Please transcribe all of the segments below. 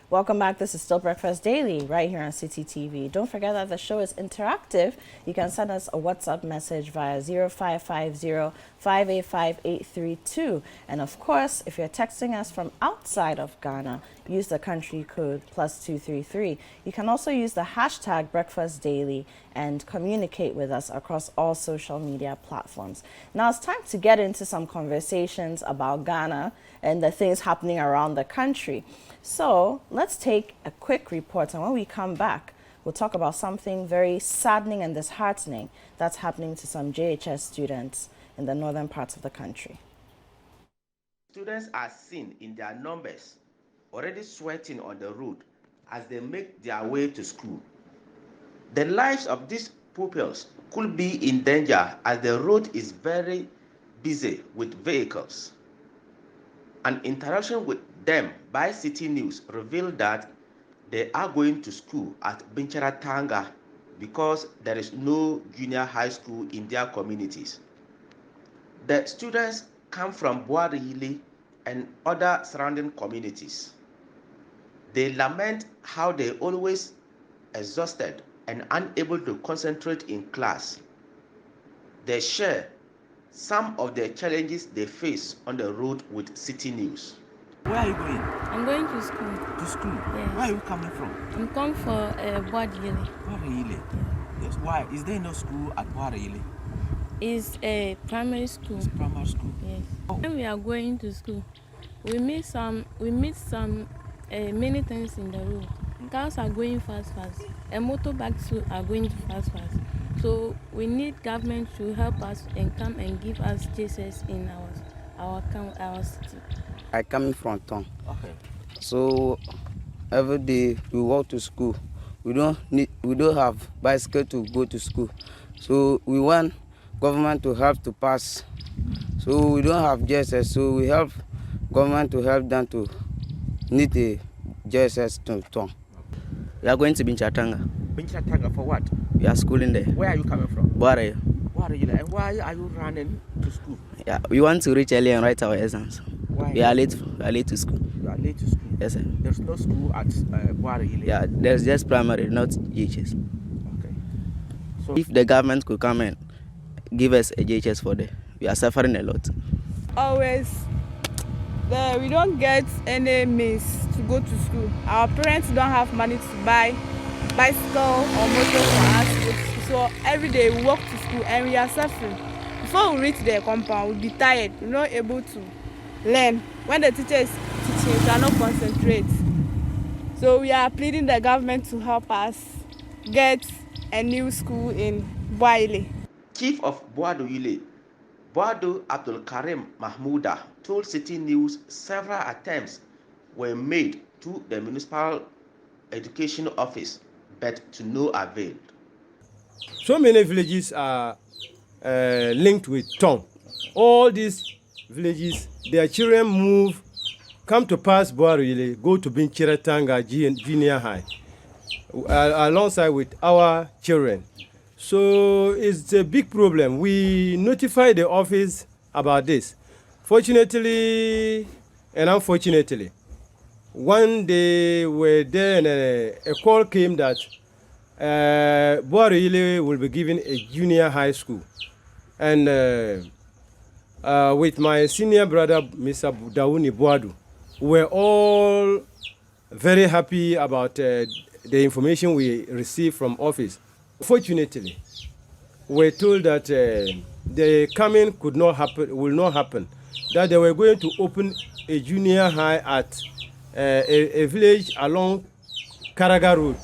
Welcome back. This is still Breakfast Daily right here on Citi TV. Don't forget that the show is interactive. You can send us a WhatsApp message via 0550-585-832. And of course, if you're texting us from outside of Ghana, use the country code +233. You can also use the hashtag Breakfast Daily and communicate with us across all social media platforms. Now it's time to get into some conversations about Ghana and the things happening around the country. So let's take a quick report, and when we come back, we'll talk about something very saddening and disheartening that's happening to some JHS students in the northern parts of the country. Students are seen in their numbers already sweating on the road as they make their way to school. The lives of these pupils could be in danger as the road is very busy with vehicles. An interaction with them by Citi News revealed that they are going to school at Binchara because there is no junior high school in their communities. The students come from Boarile and other surrounding communities. They lament how they always exhausted and unable to concentrate in class. They share some of the challenges they face on the road with Citi News. Where are you going? I'm going to school. To school? Yes. Where are you coming from? I'm coming for Boadile. Boarile. Yes. Why? Is there no school at Boarile? It's a primary school. It's primary school. Yes. Oh. When we are going to school, we meet some many things in the road. Cars are going fast, and motorbikes too are going fast. So we need government to help us and come and give us Jesus in our city. I coming from town. Okay. So every day we walk to school. We don't have bicycle to go to school. So we want government to help to pass. So we don't have JSS. So we help government to help them to need a JSS to town. We are going to Binchatanga. Binchara for what? We are schooling there. Where are you coming from? Boarile. Boarile. And why are you running to school? Yeah, we want to reach early and write our exams. Why? We are late to school. You are late to school. Yes, sir. There's no school at Boarile. Yeah, there's just primary, not JHS. Okay. So If the government could come and give us a JHS for that, we are suffering a lot. Always we don't get any means to go to school. Our parents don't have money to buy bicycle or motor for us to go to school. So every day we walk to school and we are suffering. Before we reach the compound, we'll be tired. We're not able to learn. When the teacher is teaching, we cannot concentrate. So we are pleading the government to help us get a new school in Boaile. Chief of Boaduile, Boadu Abdul Karim Mahmouda, told Citi News several attempts were made to the municipal education office, but to no avail. So many villages are linked with town. All these villages, their children come to pass Boarile, go to Binchara Junior High, alongside with our children. So it's a big problem. We notify the office about this. Fortunately and unfortunately, one day we were there and a call came that Boarile will be given a junior high school. And with my senior brother, Mr. Dauni Boadu, we were all very happy about the information we received from office. Fortunately, we're told that the coming will not happen, that they were going to open a junior high at a village along Karaga Road.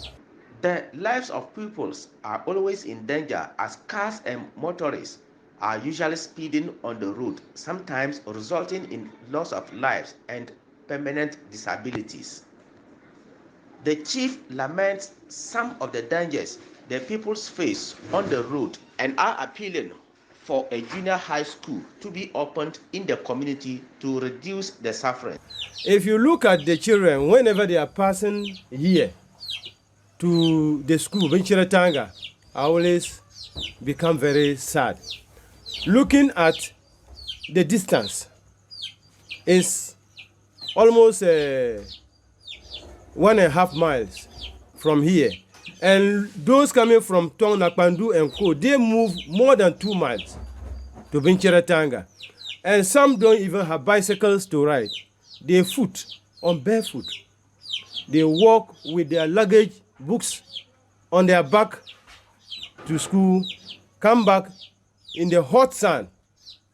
The lives of pupils are always in danger as cars and motorists are usually speeding on the road, sometimes resulting in loss of lives and permanent disabilities. The chief laments some of the dangers the pupils face on the road and are appealing for a junior high school to be opened in the community to reduce the suffering. If you look at the children, whenever they are passing here to the school, Binchara, I always become very sad. Looking at the distance is almost 1.5 miles from here. And those coming from Tong, Nakpandu and Co, they move more than 2 miles to Bincheratanga. And some don't even have bicycles to ride. They foot, on barefoot. They walk with their luggage, books on their back to school, come back in the hot sun.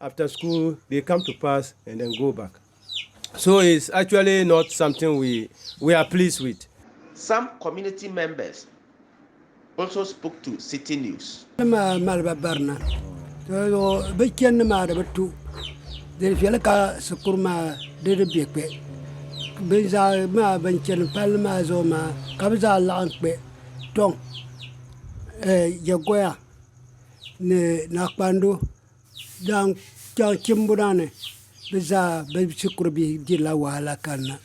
After school, they come to pass and then go back. So it's actually not something we are pleased with. Some community members also spoke to City News. Biza be dila wala kana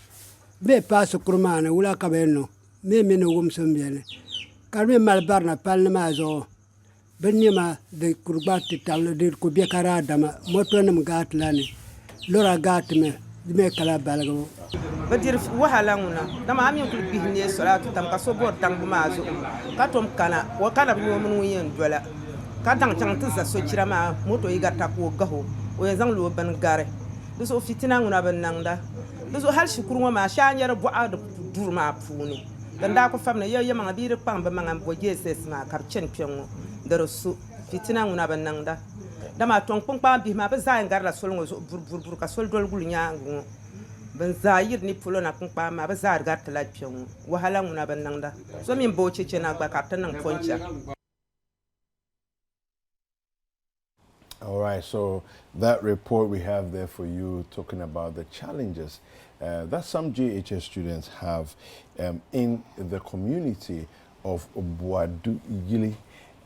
be paso kurmana wula kabeno me wum sambiene karme malbarna palna mazo benima de kurbati tal de ko be karada ma motonam gatlani lora gatme me kala balgo badir wahala nguna dama am yankul bihne salatu tam ka so bor tang mazo ka tom kana wa kana bi mun yen dola ka dang chang tza so chirama moto igata ko gaho o yazang lo ban gare so fitina nguna ban nangda so hal shukuru ma sha nyar bo'a da dur ma puni dan da ko famna ye ma bi de pam ba mangam bo jesus ma kar chen pyengo daro su fitina nguna ban nangda dama ton pon pa bi ma ba za ngar la sol ngo bur ka sol dol gul nyangu ban zayir ni pulo na kun pa ma ba za gar ta la pyengo wahala nguna ban nangda so min bo che na gba ka tan nan poncha. All right, so that report we have there for you talking about the challenges that some JHS students have in the community of Boadu Igili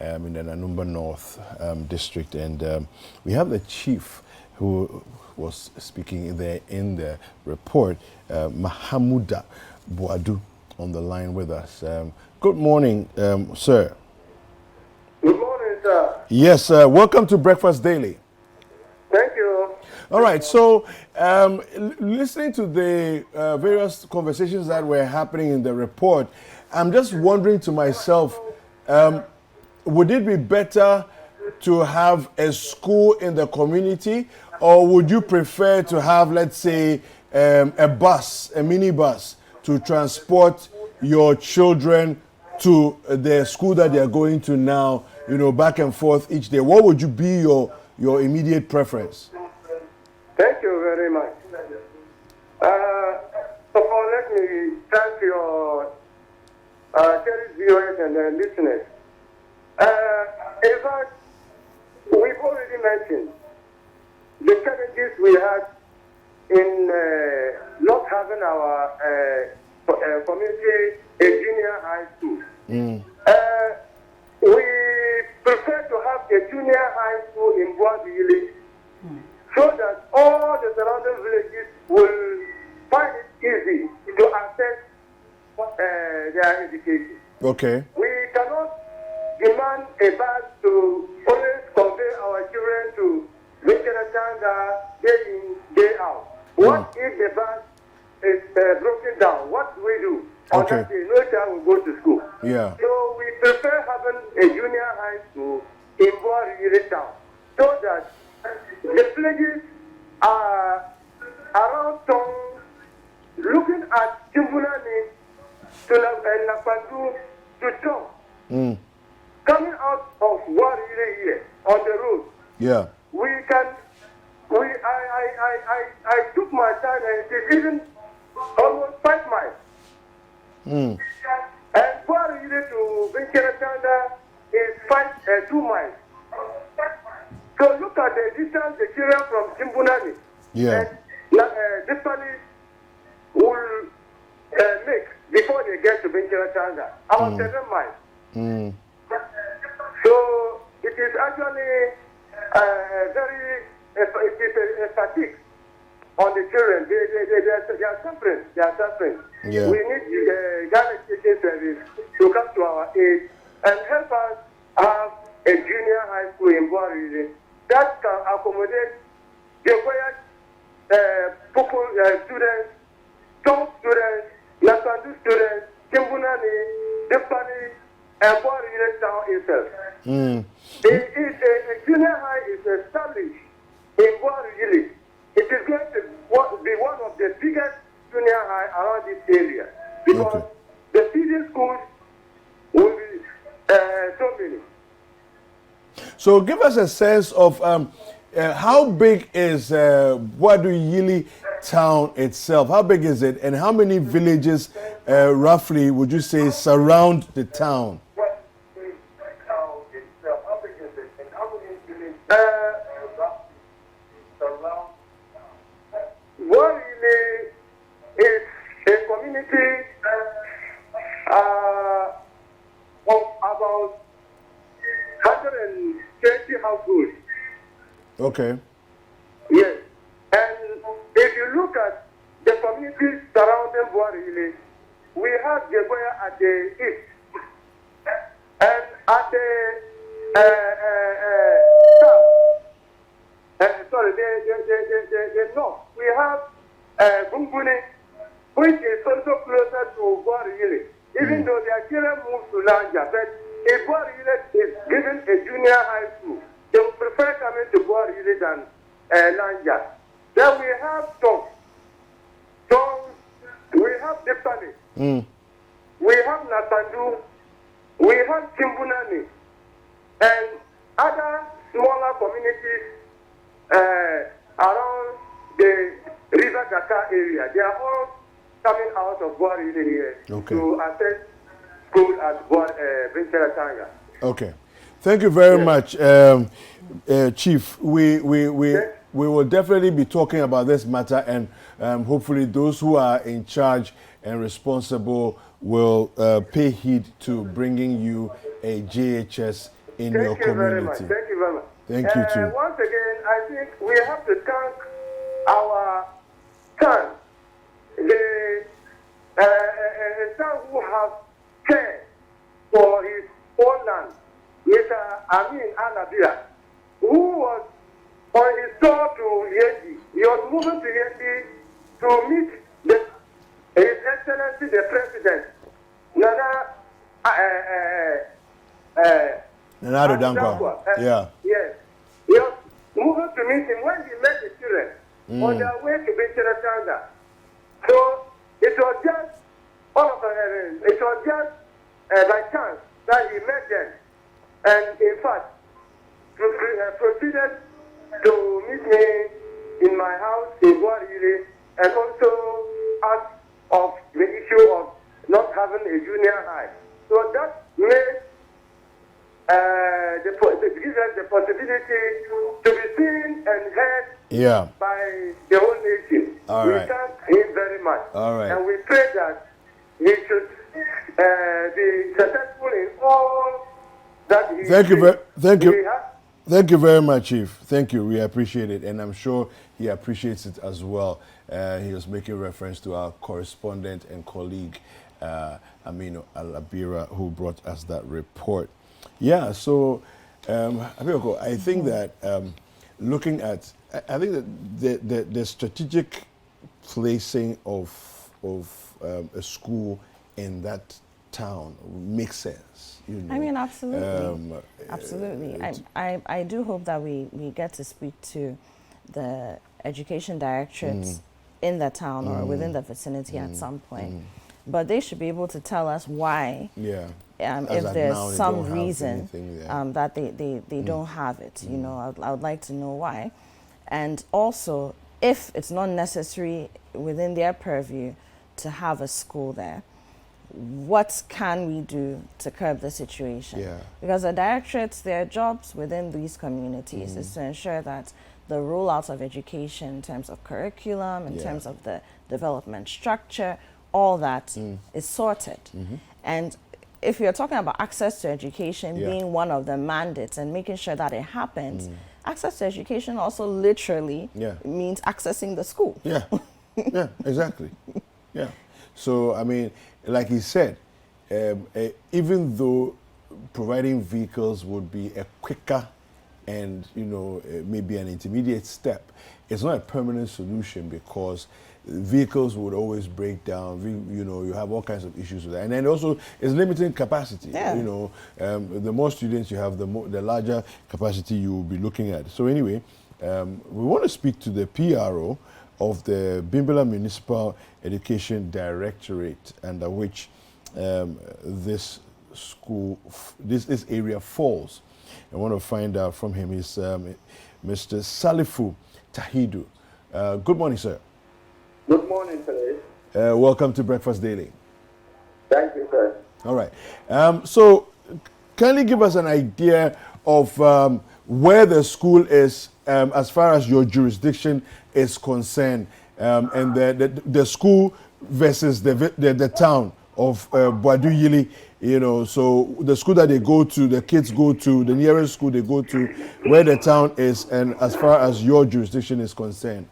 in the Nanung North district. And we have the chief who was speaking there in the report, Mahamuda Boadu, on the line with us. Good morning, sir. Good morning, sir. Yes, welcome to Breakfast Daily. Thank you. All right, so listening to the various conversations that were happening in the report, I'm just wondering to myself, would it be better to have a school in the community, or would you prefer to have, let's say, a bus, a minibus, to transport your children to the school that they are going to now, back and forth each day? What would you be your immediate preference? Thank you very much. So let me thank your cherished viewers and listeners. In fact, we've already mentioned the challenges we had in not having our community a junior high school. We prefer to have a junior high school in Boadu so that all the surrounding villages will find it easy to access their education. Okay. We cannot demand a bus to always convey our children to Vincenatanga day in, day out. What if the bus is broken down? What do we do? On that day, no child will go to school. Yeah. So we prefer having a junior high school in Boadu town so that the villages are around town looking at Timbunani to Nakpandu to town. Coming out of Boadu here on the road. Yeah. I took my time and it is even almost 5 miles. And Boadu to Vincenatanga is 2 miles. So look at the distance the children from Timbunani and this family will make before they get to Vincenatanga. About 7 miles. So it is actually a fatigue on the children. They are suffering. They are suffering. Yeah. We need the Ghana Teaching Service to come to our aid and help us have a junior high school in Boadu that can accommodate the required Pupils students, top students, Nasandu students, Kimbunani, Depani, and Boari town itself. It is a junior high is established in Boari. It is going to be one of the biggest junior high around this area because the feeding schools will be so many. So give us a sense of how big is Boadu Yili town itself? How big is it, and how many villages roughly would you say surround the town? Boari is a community of about 120 households. Okay. Yes. And if you look at the communities surrounding Boari, we have Jeboya at the east. And at the south, the north, we have Bumbuni, which is also closer to Boari. Even though their children move to Lanja, but if Boari is given a junior high school, they would prefer coming to Boari than Lanja. Then we have Tom. We have Depani. We have Natandu. We have Kimbunani. And other smaller communities around the River Dakar area. They are all coming out of Boari here to attend school at Bencheratanga. Okay. Thank you very much, Chief. We will definitely be talking about this matter, and hopefully those who are in charge and responsible will pay heed to bringing you a JHS in your community. Thank you very much. Thank you too. Once again, I think we have to thank our son, the son who has cared for his own land, Mr. Amin Anabia, who was on his tour to Yendi. He was moving to Yendi to meet His Excellency the President, Nana Nana Dankwa. Yes. He was moving to meet him when he met the children on their way to Bencheratanga. So it was just by chance that he met them, and in fact proceeded to meet me in my house in Guarili, and also asked of the issue of not having a junior high. So that made gives us the possibility to be seen and heard by the whole nation. We thank him very much. And we pray that he should be successful in all that he Thank you very much, Chief. Thank you. We appreciate it. And I'm sure he appreciates it as well. He was making reference to our correspondent and colleague, Aminu Alabira, who brought us that report. Yeah, so, I think that looking at, I think that the strategic placing of a school in that town makes sense. You know? I mean, absolutely. Absolutely. I do hope that we get to speak to the education directorates in the town or within the vicinity at some point. But they should be able to tell us why, if there's some reason that they don't have it. You know, I would like to know why. And also, if it's not necessary within their purview to have a school there, what can we do to curb the situation? Because the directorates, their jobs within these communities is to ensure that the rollout of education in terms of curriculum, in terms of the development structure, all that is sorted. And if you're talking about access to education being one of the mandates and making sure that it happens, access to education also literally means accessing the school. Yeah, exactly. Yeah. So, I mean, like he said, even though providing vehicles would be a quicker and, maybe an intermediate step, it's not a permanent solution because vehicles would always break down. You have all kinds of issues with that. And then also it's limiting capacity. Yeah. The more students you have, the larger capacity you will be looking at. So anyway, we want to speak to the PRO of the Bimbilla Municipal Education Directorate, under which this area falls. I want to find out from him. Is Mr. Salifu Tahidu. Good morning, sir. Good morning, sir. Welcome to Breakfast Daily. Thank you, sir. All right. So, can you give us an idea of where the school is as far as your jurisdiction is concerned, and the school versus the town of Boadu Yili? So the school that they go to, the kids go to, the nearest school they go to, where the town is, and as far as your jurisdiction is concerned.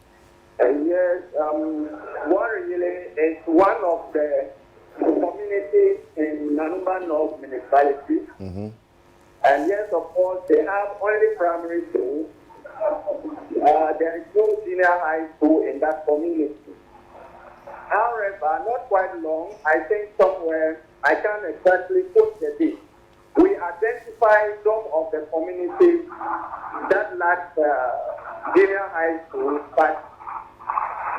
Yes, Boadu Yili is one of the communities in Nanung North municipality. Mm-hmm. And yes, of course, they have only primary school. There is no senior high school in that community. However, not quite long, I think somewhere, I can't exactly put the date. We identified some of the communities that lack junior high school, but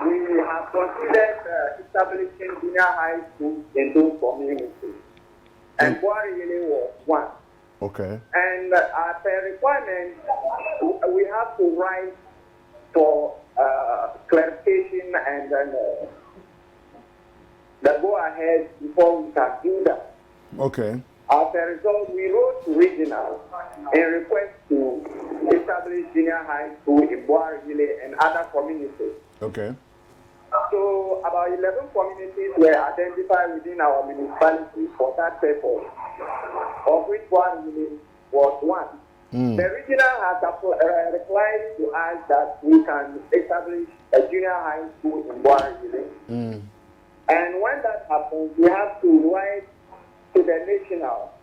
we have considered establishing junior high schools in those communities. And Boadu Yili was one. Okay. And as a requirement, we have to write for clarification and then the go ahead before we can do that. Okay. As a result, we wrote to regional in request to establish junior high school in Boadu Yili and other communities. Okay. So about 11 communities were identified within our municipality for that purpose, of which Boadu Yili was one. The regional has replied to us that we can establish a junior high school in Boadu Yili. And when that happens, we have to write to the national.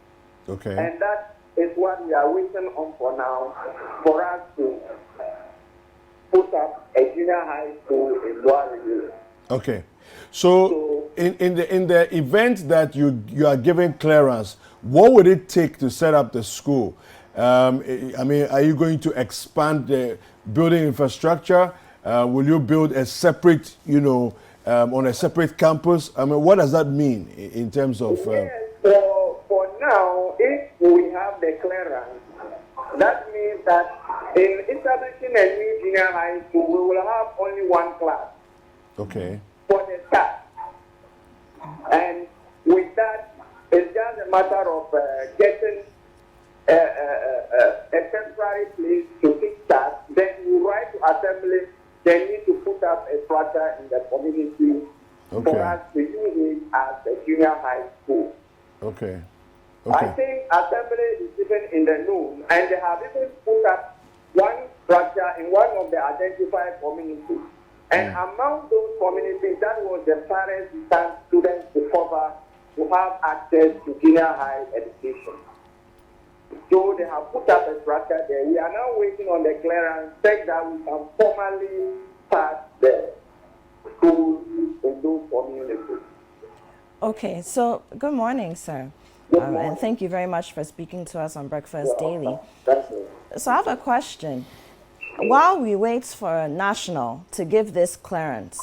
Okay. And that is what we are waiting on for now, for us to put up a junior high school in Boadu Yili. Okay. So in the event that you are given clearance, what would it take to set up the school? I mean, are you going to expand the building infrastructure? Will you build a separate, on a separate campus? I mean, what does that mean in terms of? Yes, for now, if we have the clearance, that means that in establishing a new junior high school, we will have only one class. Okay. For the start. And with that, it's just a matter of getting a temporary place to kickstart. Then we write to assembly. They need to put up a structure in the community for us to use it as a junior high school. Okay. I think assembly is even in the noon, and they have even put up one structure in one of the identified communities. And among those communities, that was the farthest distance students to cover to have access to junior high education. So they have put up a structure there. We are now waiting on the clearance, check that we can formally start the schools in those communities. Okay, so good morning, sir. And thank you very much for speaking to us on Breakfast Daily. Thank you. So I have a question. While we wait for National to give this clearance,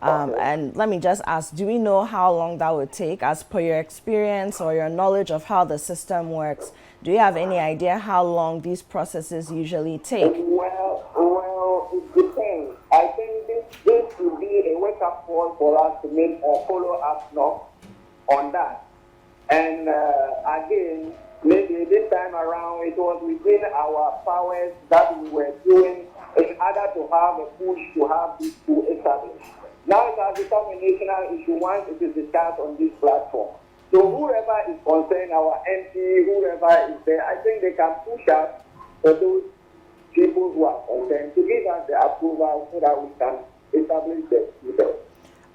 and let me just ask, do we know how long that would take as per your experience or your knowledge of how the system works? Do you have any idea how long these processes usually take? Well, it depends. I think this will be a wake-up call for us to make a follow-up now on that. And again, maybe this time around, it was within our powers that we were doing in order to have a push to have this school established. Now it has become a national issue once it is discussed on this platform. So whoever is concerned, our MP, whoever is there, I think they can push us for those people who are concerned to give us the approval so that we can establish the school.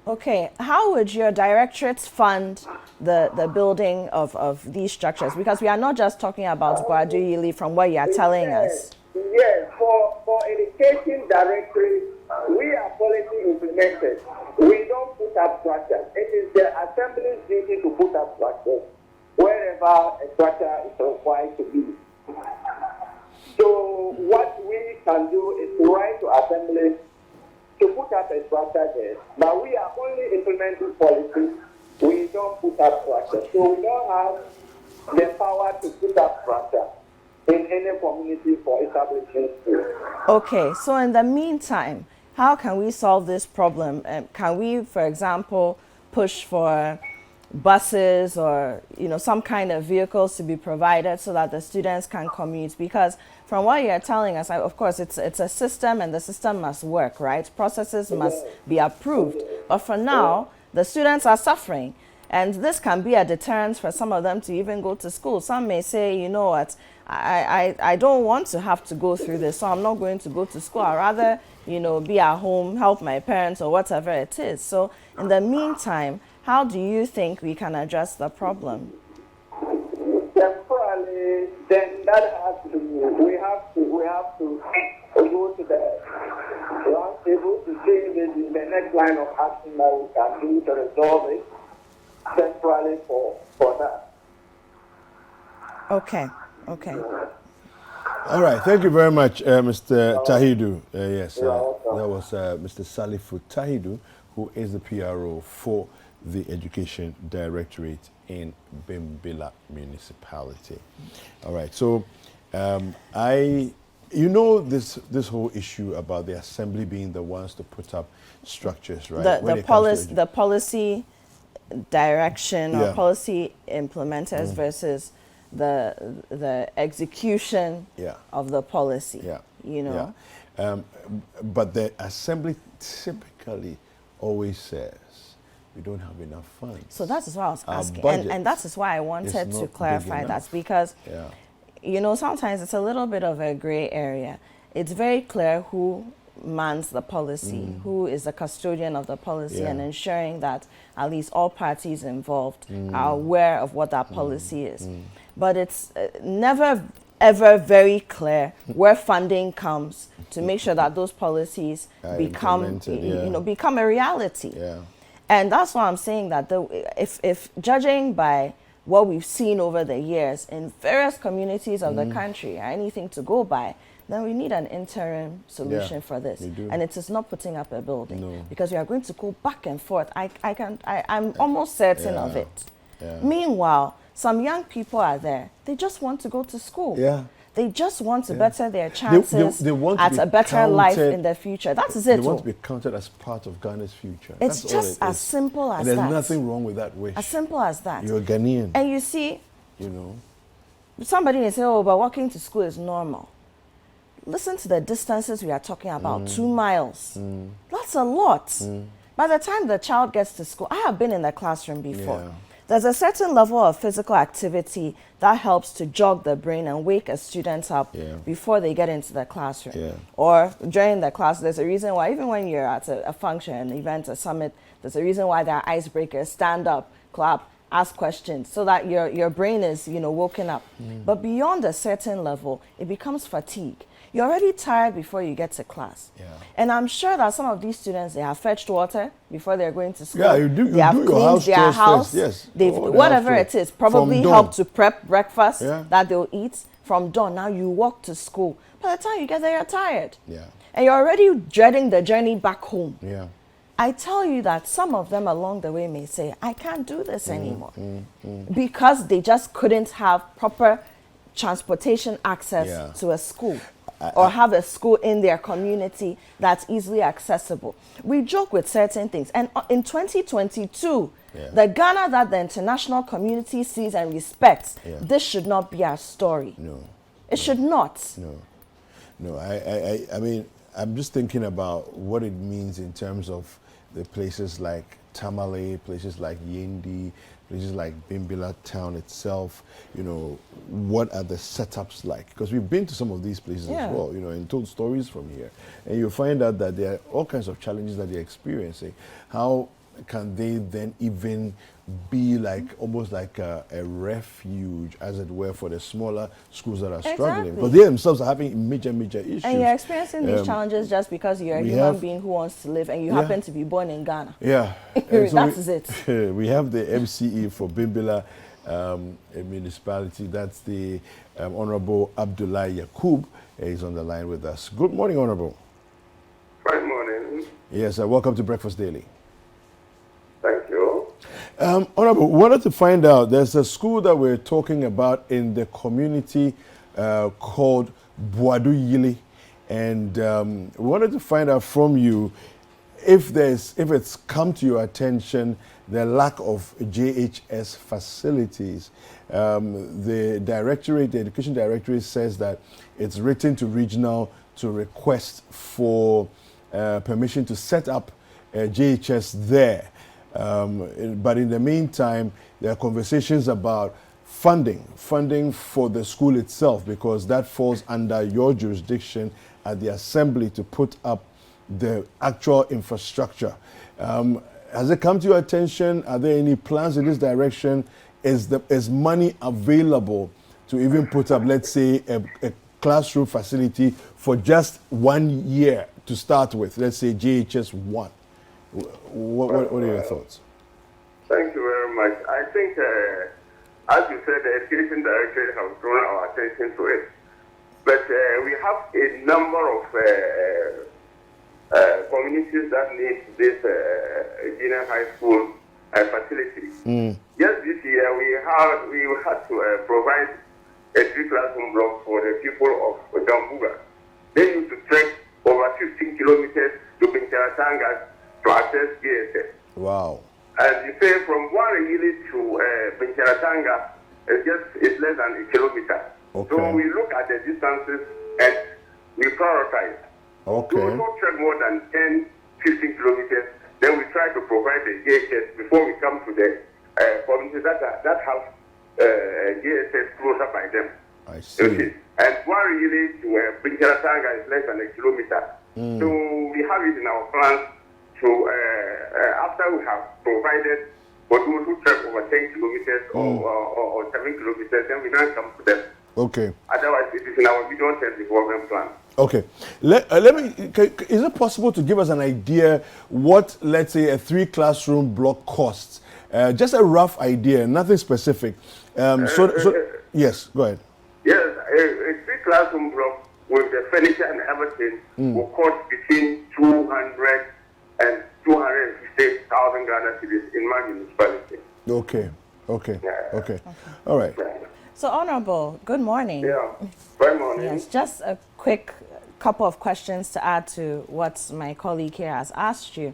Okay, how would your directorates fund the building of these structures? Because we are not just talking about Boadu Yili from what you are telling us. Yes, for education directory, we are policy implemented. put up structures. It is the assembly's duty to put up structures wherever a structure is required to be. So what we can do is to write to assembly to put up a structure there. But we are only implementing policies. We don't put up structure. So we don't have the power to put up structure in any community for establishing schools. Okay, so in the meantime, how can we solve this problem? Can we, for example, push for buses or some kind of vehicles to be provided so that the students can commute? Because from what you're telling us, of course, it's a system and the system must work, right? Processes must be approved. But for now, the students are suffering. And this can be a deterrent for some of them to even go to school. Some may say, you know what, I don't want to have to go through this, so I'm not going to go to school. I'd rather, be at home, help my parents or whatever it is. So in the meantime, how do you think we can address the problem? Temporarily, then that has to, we have to go to the round table to see the next line of action that we can do to resolve it temporarily for that. Okay. All right, thank you very much, Mr. Tahidu. Yes, that was Mr. Salifu Tahidu, who is the PRO for the Education Directorate in Bimbilla Municipality. All right, so this whole issue about the assembly being the ones to put up structures, right? The policy direction or policy implementers versus the execution of the policy. But the assembly typically always says we don't have enough funds. So that is what I was asking, and that is why I wanted to clarify that, because sometimes it's a little bit of a gray area. It's very clear who mans the policy, who is the custodian of the policy, and ensuring that at least all parties involved are aware of what that policy is. But it's never ever very clear where funding comes to make sure that those policies become a reality. And that's why I'm saying that if judging by what we've seen over the years in various communities of the country or anything to go by, then we need an interim solution for this. And it is not putting up a building, because we are going to go back and forth. I'm almost certain of it. Meanwhile, some young people are there. They just want to go to school. They just want to better their chances at a better life in the future. That is it. They want to be counted as part of Ghana's future. It's just as simple as that. There's nothing wrong with that wish. As simple as that. You're a Ghanaian. And you see, somebody may say, oh, but walking to school is normal. Listen to the distances we are talking about, 2 miles. That's a lot. By the time the child gets to school, I have been in the classroom before. There's a certain level of physical activity that helps to jog the brain and wake a student up before they get into the classroom. Or during the class, there's a reason why, even when you're at a function, an event, a summit, there's a reason why there are icebreakers, stand up, clap, ask questions, so that your brain is, woken up. But beyond a certain level, it becomes fatigue. You're already tired before you get to class. And I'm sure that some of these students, they have fetched water before they're going to school. They have cleaned their house. They've whatever it is, probably helped to prep breakfast that they'll eat from dawn. Now you walk to school. By the time you get there, you're tired. And you're already dreading the journey back home. I tell you that some of them along the way may say, I can't do this anymore. Because they just couldn't have proper transportation access to a school. Or have a school in their community that's easily accessible. We joke with certain things. And in 2022, the Ghana that the international community sees and respects, this should not be our story. It should not. I mean, I'm just thinking about what it means in terms of the places like Tamale, places like Yendi, places like Bimbilla town itself. What are the setups like? Because we've been to some of these places as well, and told stories from here. And you find out that there are all kinds of challenges that they're experiencing. How can they then even be like almost like a refuge, as it were, for the smaller schools that are struggling? Because they themselves are having major issues. And you're experiencing these challenges just because you're a human being who wants to live and you happen to be born in Ghana. Yeah. That's it. We have the MCE for Bimbila municipality. That's the Honorable Abdullah Yakub. He's on the line with us. Good morning, Honorable. Good morning. Yes, welcome to Breakfast Daily. Thank you. Honorable, wanted to find out, there's a school that we're talking about in the community called Boadu Yili, and we wanted to find out from you if it's come to your attention the lack of JHS facilities. The Education Directorate says that it's written to regional to request for permission to set up JHS there. But in the meantime, there are conversations about funding for the school itself, because that falls under your jurisdiction at the assembly to put up the actual infrastructure. Has it come to your attention? Are there any plans in this direction? Is money available to even put up, let's say, a classroom facility for just 1 year to start with? Let's say JHS 1. What are your thoughts? Thank you very much. I think, as you said, the Education Directorate has drawn our attention to it. But we have a number of communities that need this junior high school facility. Just this year, we had to provide a 3-classroom block for the people of Jambuga. They used to trek over 15 kilometers to Bincharatanga to access GSS. Wow. As you say, from Warayili to Bincharatanga, it's less than a kilometer. Okay. So we look at the distances and we prioritize. Okay. So we don't trek more than 10, 15 kilometers. Then we try to provide the GSS before we come to the communities that have GSS closer by them. I see. Okay. And Warayili to Bincharatanga is less than a kilometer. So we have it in our plans to, after we have provided for those who trek over 10 kilometers or 7 kilometers, then we now come to them. Okay. Otherwise, it is in our medium-term development plan. Okay. Is it possible to give us an idea what, let's say, a 3-classroom block costs? Just a rough idea, nothing specific. Yes, go ahead. Yes, a 3-classroom block with the furniture and everything will cost between 200 and 250,000 Ghana cedis in my municipality. Okay. All right. So, Honorable, good morning. Yeah, good morning. Yes, just a quick couple of questions to add to what my colleague here has asked you.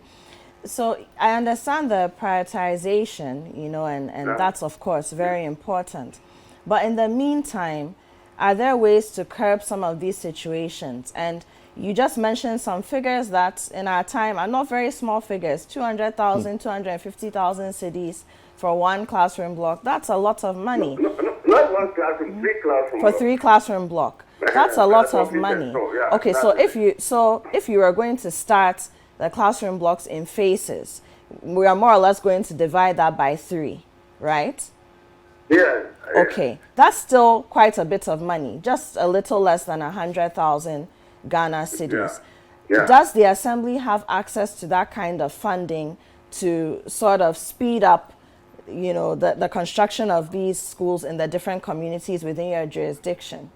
So, I understand the prioritization, and that's, of course, very important. But in the meantime, are there ways to curb some of these situations? And you just mentioned some figures that in our time are not very small figures, 200,000, 250,000 cedis for 1 classroom block. That's a lot of money. Not 1 classroom, 3 classroom for block. 3-classroom block. That's a lot of money. Okay, so if you are going to start the classroom blocks in phases, we are more or less going to divide that by 3, right? Yes. Okay, that's still quite a bit of money, just a little less than 100,000 Ghana cedis. Yeah. Does the Assembly have access to that kind of funding to sort of speed up, the construction of these schools in the different communities within your jurisdiction?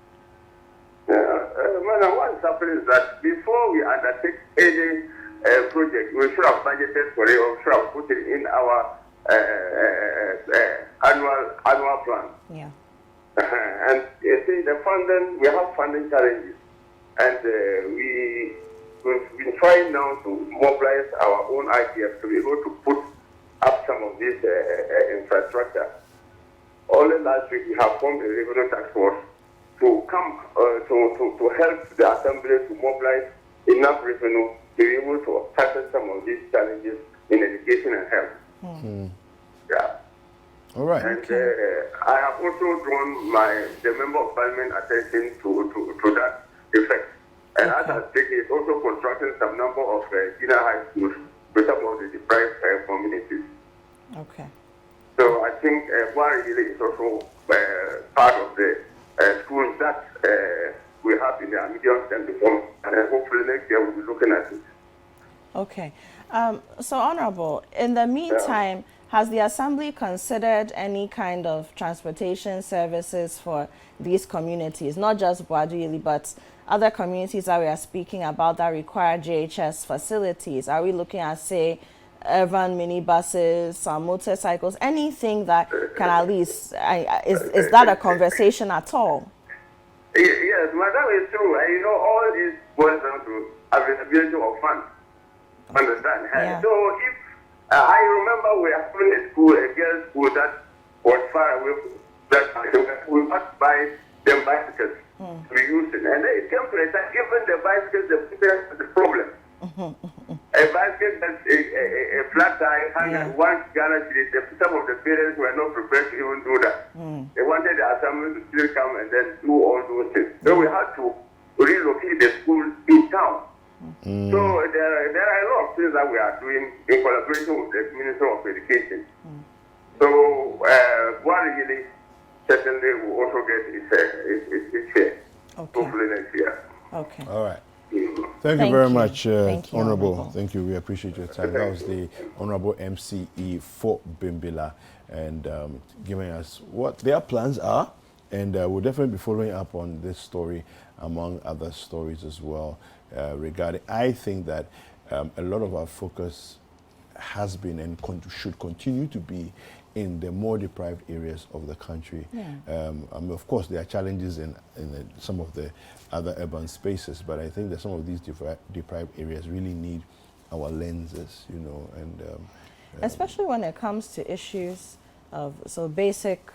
Madam, what's happening is that before we undertake any project, we should have budgeted for it or should have put it in our annual plan. Yeah. And you see, the funding, we have funding challenges. And we've been trying now to mobilize our own ITF to be able to put up some of this infrastructure. Only last week we have formed a revenue task force to come to help the assembly to mobilize enough revenue to be able to tackle some of these challenges in education and health. Yeah. All right. And I have also drawn the member of parliament attention to that effect. And as I speak, is also constructing some number of junior high schools with some of the deprived communities. Okay. So I think Buari is also part of the schools that we have in the medium term before, and hopefully next year we'll be looking at it. Okay. So, Honorable, in the meantime, has the Assembly considered any kind of transportation services for these communities, not just Buadili, but other communities that we are speaking about that require JHS facilities? Are we looking at, say, urban minibuses, some motorcycles, anything that can at least, is that a conversation at all? Yes, madam, is true. You know, all this boils down to availability of funds. Understand? Yeah. So if I remember we are having a school, a girls' school that was far away from that, we must buy them bicycles to be using. And then it came to a time, even the bicycles, the problem. A bicycle that's a flat tire, 1 Ghana cedis, some of the parents were not prepared to even do that. They wanted the assembly to still come and then do all those things. So we had to relocate the school in town. So there are a lot of things that we are doing in collaboration with the Minister of Education. So what really certainly will also get its share, hopefully next year. Okay. All right. Thank you very much, Honorable. Thank you. We appreciate your time. That was the Honorable MCE for Bimbilla, and giving us what their plans are. And we'll definitely be following up on this story, among other stories as well, regarding. I think that a lot of our focus has been and should continue to be in the more deprived areas of the country. Of course, there are challenges in some of the other urban spaces, but I think that some of these deprived areas really need our lenses, you know, and especially when it comes to issues of basic,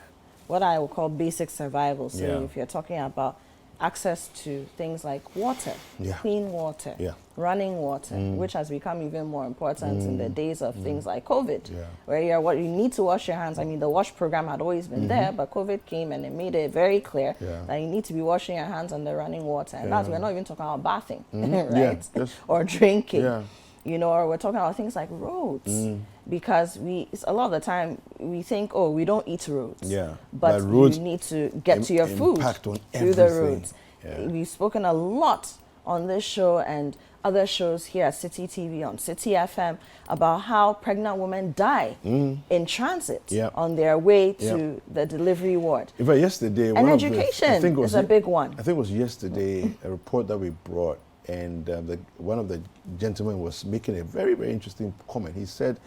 what I would call basic survival. So if you're talking about access to things like water, clean water, running water, which has become even more important in the days of things like COVID, where you need to wash your hands. I mean, the wash program had always been there, but COVID came and it made it very clear that you need to be washing your hands on the running water. And that's, we're not even talking about bathing, right? Or drinking. You know, or we're talking about things like roads, because a lot of the time we think, oh, we don't eat roads, but roads, you need to get to your food through the roads. We've spoken a lot on this show and other shows here at Citi TV, on Citi FM, about how pregnant women die in transit on their way to the delivery ward. In fact, yesterday, and education is a big one. I think it was yesterday, a report that we brought, and one of the gentlemen was making a very, very interesting comment. He said,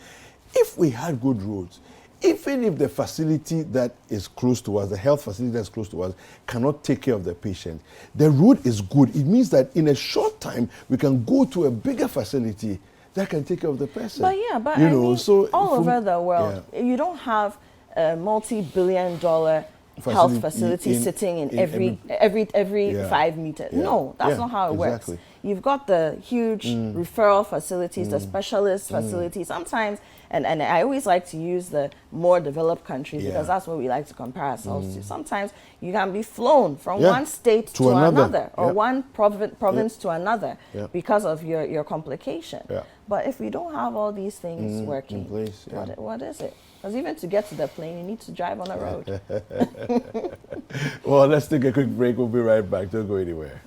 if we had good roads, even if the facility that is close to us, the health facility that's close to us, cannot take care of the patient, the road is good. It means that in a short time, we can go to a bigger facility that can take care of the person. But I mean, so all over the world, you don't have a multi-billion-dollar health facility sitting in every 5 meters. No, that's not how it works. You've got the huge referral facilities, the specialist facilities. Sometimes, and I always like to use the more developed countries because that's what we like to compare ourselves to. Sometimes you can be flown from one state to another or one province to another because of your complication. But if we don't have all these things working, in place, what is it? Because even to get to the plane, you need to drive on a road. Well, let's take a quick break. We'll be right back. Don't go anywhere.